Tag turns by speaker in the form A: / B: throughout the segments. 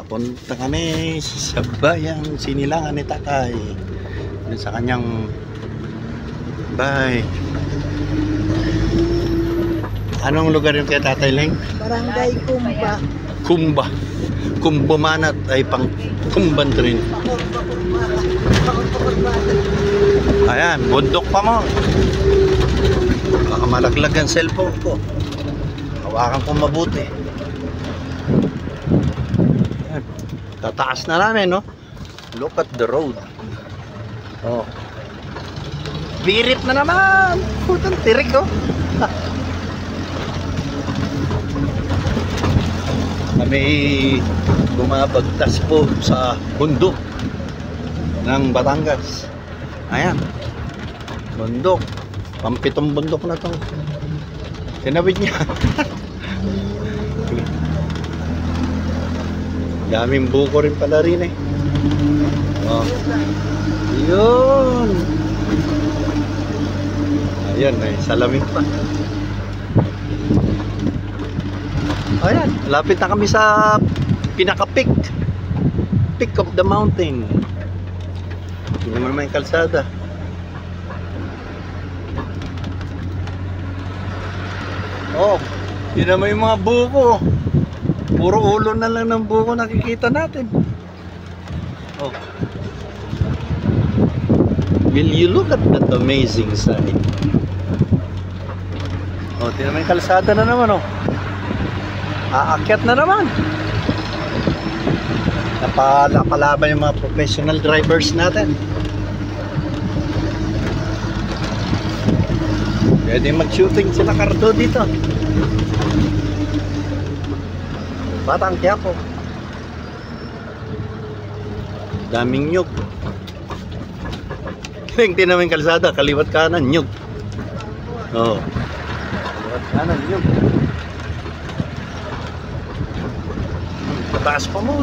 A: Papunta kami sa bayang Sinilangan ni Tatay. Sa kanyang bahay. Anong lugar yung kay Tatay Leng?
B: Barangay Kumba.
A: Kumba. Kumbumanat ay pang kumban rin. Ayan, bundok pa mo. Baka malaglag ang cellphone ko. Hawakan ko mabuti. Ayan. Tataas na namin, no? Look at the road. Oh. Birit na naman. Putang tirik, oh. Kami bumabagtas po sa bundok ng Batangas. Ayan. Bundok. Pampitong bundok na to. Tinawid niya. Daming buko rin pala rin eh. Oh. Yun. Ayan, may salamin pa. Ayan, lapit na kami sa pinaka-peak. Peak of the mountain. Hindi naman may kalsada. Oh, yun naman yung mga buko. Puro ulo na lang ng buko nakikita natin. Oh. Will you look at that amazing sight? Oh, yun naman yung kalsada na naman, oh. Aakyat na naman. Napalaban yung mga professional drivers natin. Pwede mag-shooting sila karto dito. Batang Quiapo. Daming nyug. Tingnan naman yung kalsada, kaliwat kanan nyug. Oh. Kaliwat kanan nyug. Taas pa mo.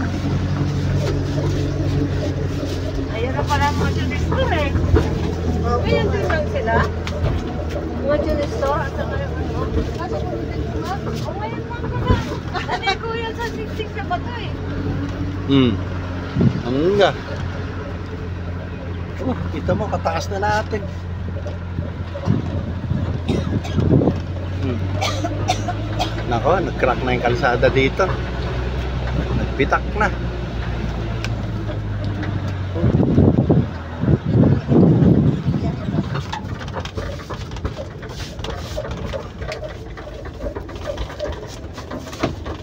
B: Ayan na pala mga Junis Store eh. Ayan din lang sila. Mga Junis Store at saka yung ano. Oh, ngayon lang pala. Ano ko yan sa siksik sa bato eh.
A: Ano nga? Oh, kita mo, kataas na natin. Nako, nag-crack na yung kalsada dito. Nagpitak na.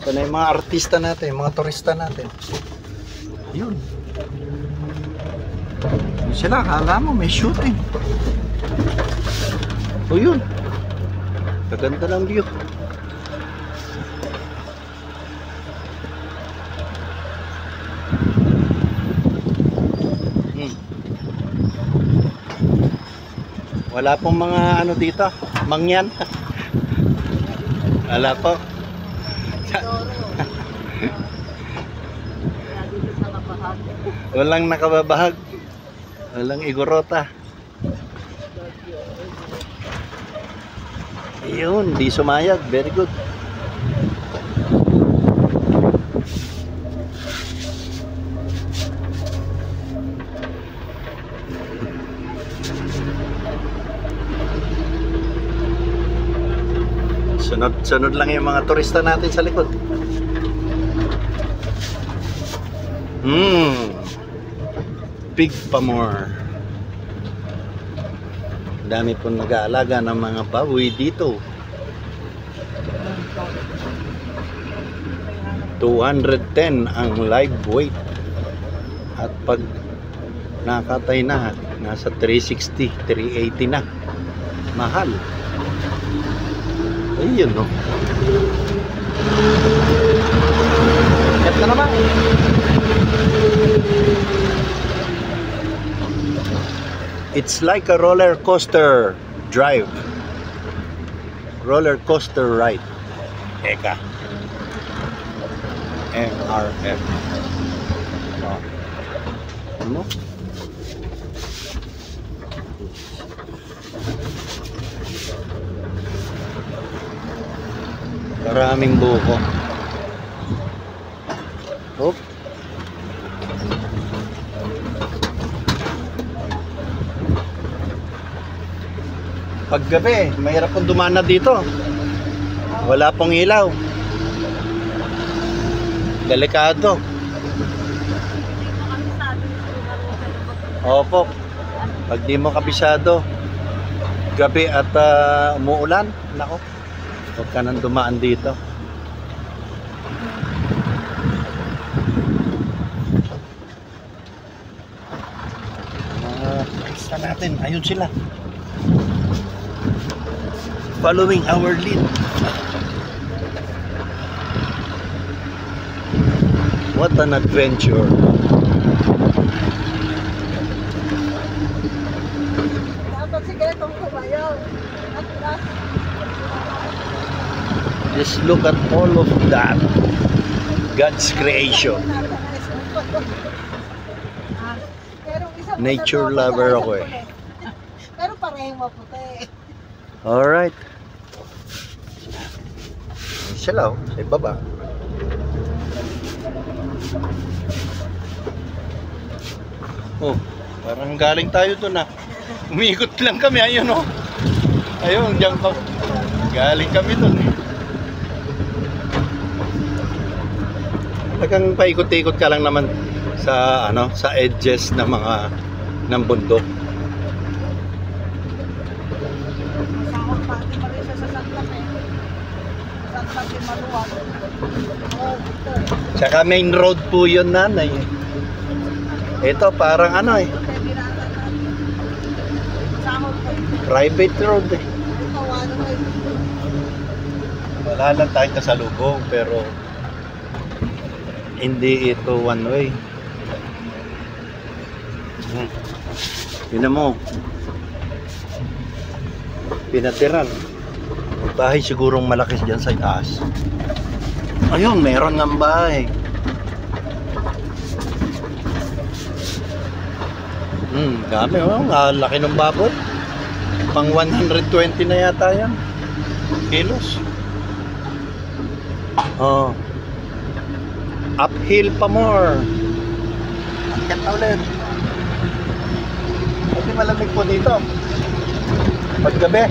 A: So na yung mga artista natin, mga turista natin. Yun. Yun sila, kala mo may shooting. O yun. Kaganda ng view. Wala pong mga ano dito, mangyan. Wala po. Walang nakababahag. Walang igorota. Yun, di sumayag. Very good. Sunod lang yung mga turista natin sa likod. Big Pamor. Dami po nag-aalaga ng mga baboy dito. 210 ang live weight. At pag nakatay na, nasa 360, 380 na. Mahal. Ayun, no? Kat na naman. It's like a roller coaster drive. Roller coaster ride. Eka. MRF. Oh. Ano? Maraming buko. Oh, Paggabi, mahirap pong dumana dito. Wala pong ilaw. Delikado. Opo. Pag di mo kabisado, gabi at umuulan, nako, huwag ka nang dumaan dito. Basta natin, ayun sila. Following our lead. What an adventure.
B: Dapat sige itong kumayaw.
A: Just look at all of that. God's creation. Nature lover ako eh.
B: Pero parehong maputi.
A: Alright. Sila sa ibaba. Oh, parang galing tayo dun ah. Umikot lang kami, ayun oh. Ayun, diyan ka. Galing kami dun eh. Talagang paikot-ikot ka lang naman sa sa edges ng mga ng bundok.
B: Masakot pa rin siya sa Santa Fe. Santa Fe maluwag.
A: Tsaka main road po yun, nanay. Ito parang eh. Private road eh. Wala lang tayong kasalubong pero hindi ito one way. Yun mo. Pinatiran. Bahay sigurong malaki dyan sa taas. Ayun, meron ng bahay. Dami oh, laki ng baboy. Pang 120 na yata yan. Kilos. Oh. Uphill pa more. Akit na ulit. Kasi malamig po dito. Paggabi.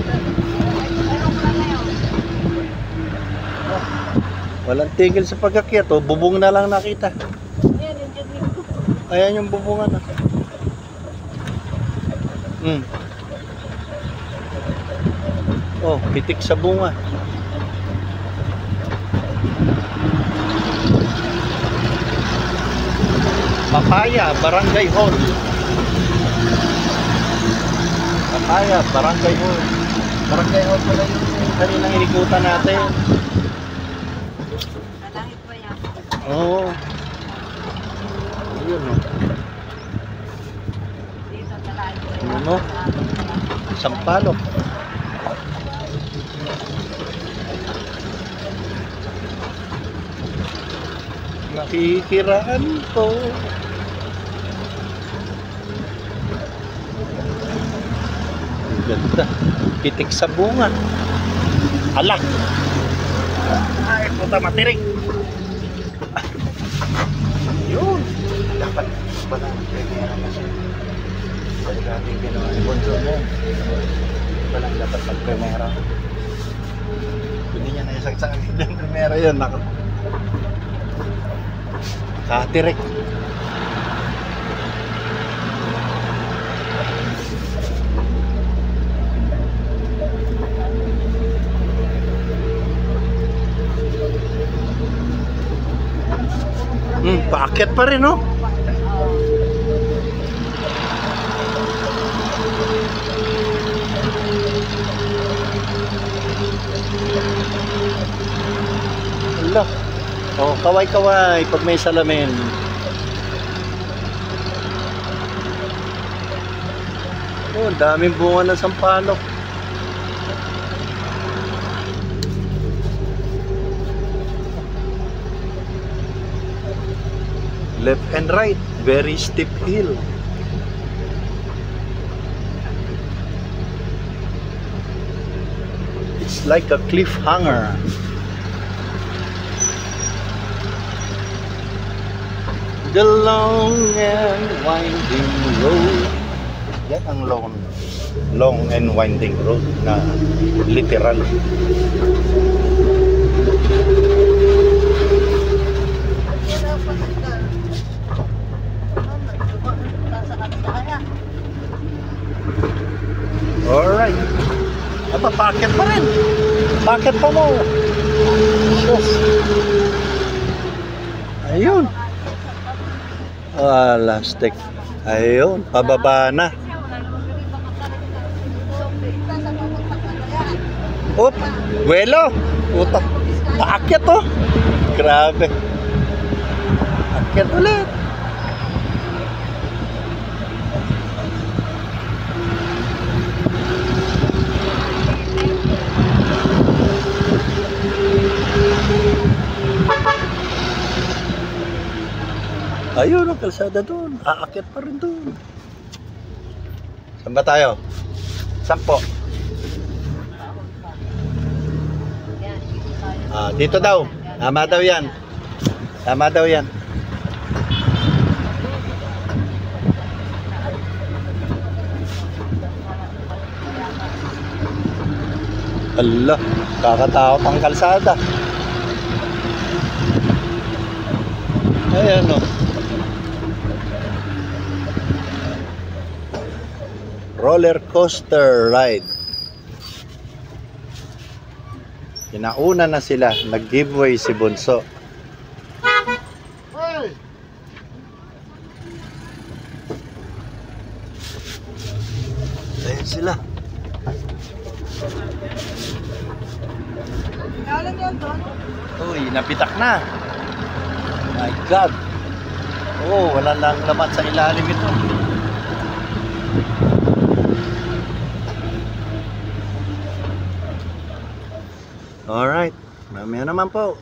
A: Oh. Walang tigil sa pag-akyat. Oh. Bubong na lang nakita. Ayan yung bubungan. Oh, pitik sa bunga. Papaya, Barangay Hall. Papaya, Barangay Hall. Barangay Hall pala yung kaninang inikutan natin.
B: Malangit pa yan.
A: Oo. Ayun o.
B: Dito talaga.
A: Ano? Sampalok. Nakikiraan po. Ang ganda. Pitik sa bunga. Alak. Ay, puta matirik. Yun. Dapat pala. Balik natin ginawa. Ibonso mo. Walang dapat mag-primera. Hindi niya naisagsakan yung primera yun. Katirik. Paakyat pa rin, no? Wala. Oh, kaway-kaway pag may salamin. Oh, daming bunga ng sampalok. Left and right, very steep hill. It's like a cliffhanger. The long and winding road. Yan ang lone long and winding road na literal. Alright. Aba, packet pa rin. Packet pa mo. Sus. Ayun. Lastik. Ayun, pababa na. Oop, buwelo. Puta. Paakyat to. Grabe. Akyat ulit. Ayun ang kalsada doon. Aakyat pa rin doon. Saan ba tayo? Saan po? Dito daw. Tama daw yan. Tama daw yan. Ala, kakatakot ang kalsada. Ayan o. Roller coaster ride. Inauna na sila. Nag-giveaway si Bunso. Ayan sila. Uy, napitak na. My God. Oh, wala lang laman sa ilalim ito. Alright. Mamaya naman po.